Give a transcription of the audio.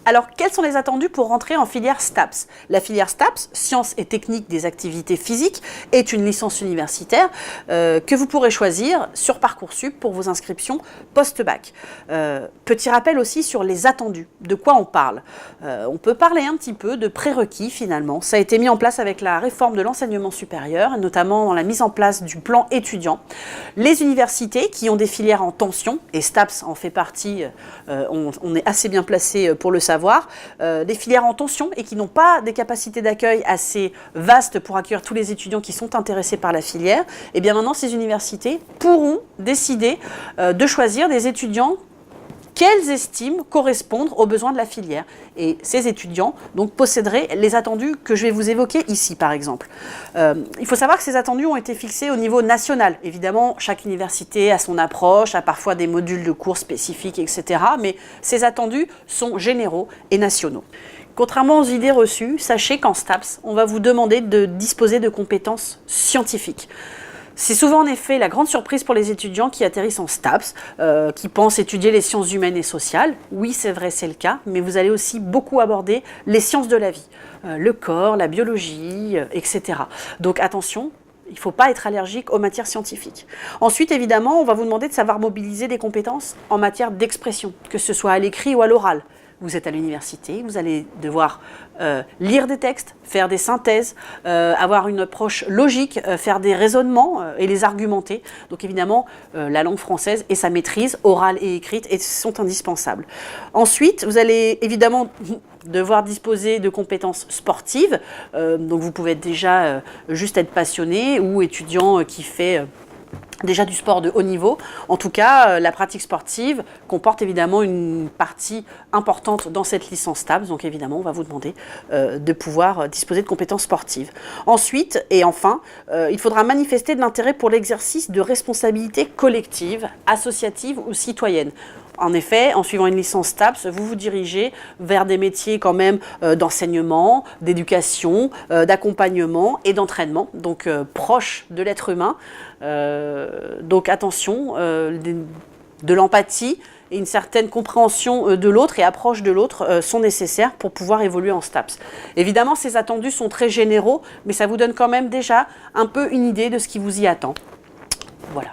Alors, quels sont les attendus pour rentrer en filière STAPS? La filière STAPS, Sciences et techniques des activités physiques, est une licence universitaire que vous pourrez choisir sur Parcoursup pour vos inscriptions post-bac. Petit rappel aussi sur les attendus. De quoi on parle? On peut parler un petit peu de prérequis finalement. Ça a été mis en place avec la réforme de l'enseignement supérieur, notamment dans la mise en place du plan étudiant. Les universités qui ont des filières en tension, et STAPS en fait partie, on est assez bien placé pour le savoir, des filières en tension et qui n'ont pas des capacités d'accueil assez vastes pour accueillir tous les étudiants qui sont intéressés par la filière, et bien maintenant ces universités pourront décider de choisir des étudiants qu'elles estiment correspondre aux besoins de la filière. Et ces étudiants donc, posséderaient les attendus que je vais vous évoquer ici, par exemple. Il faut savoir que ces attendus ont été fixés au niveau national. Évidemment, chaque université a son approche, a parfois des modules de cours spécifiques, etc. Mais ces attendus sont généraux et nationaux. Contrairement aux idées reçues, sachez qu'en STAPS, on va vous demander de disposer de compétences scientifiques. C'est souvent en effet la grande surprise pour les étudiants qui atterrissent en STAPS, qui pensent étudier les sciences humaines et sociales. Oui, c'est vrai, c'est le cas, mais vous allez aussi beaucoup aborder les sciences de la vie, le corps, la biologie, etc. Donc attention, il ne faut pas être allergique aux matières scientifiques. Ensuite, évidemment, on va vous demander de savoir mobiliser des compétences en matière d'expression, que ce soit à l'écrit ou à l'oral. Vous êtes à l'université, vous allez devoir lire des textes, faire des synthèses, avoir une approche logique, faire des raisonnements et les argumenter. Donc évidemment, la langue française et sa maîtrise orale et écrite sont indispensables. Ensuite, vous allez évidemment devoir disposer de compétences sportives. Donc vous pouvez déjà juste être passionné ou étudiant qui fait déjà du sport de haut niveau. En tout cas, la pratique sportive comporte évidemment une partie importante dans cette licence STAPS. Donc évidemment, on va vous demander de pouvoir disposer de compétences sportives. Ensuite, et enfin, il faudra manifester de l'intérêt pour l'exercice de responsabilités collectives, associatives ou citoyennes. En effet, en suivant une licence STAPS, vous vous dirigez vers des métiers quand même d'enseignement, d'éducation, d'accompagnement et d'entraînement, donc proches de l'être humain. Donc attention, de l'empathie et une certaine compréhension de l'autre et approche de l'autre sont nécessaires pour pouvoir évoluer en STAPS. Évidemment, ces attendus sont très généraux, mais ça vous donne quand même déjà un peu une idée de ce qui vous y attend. Voilà.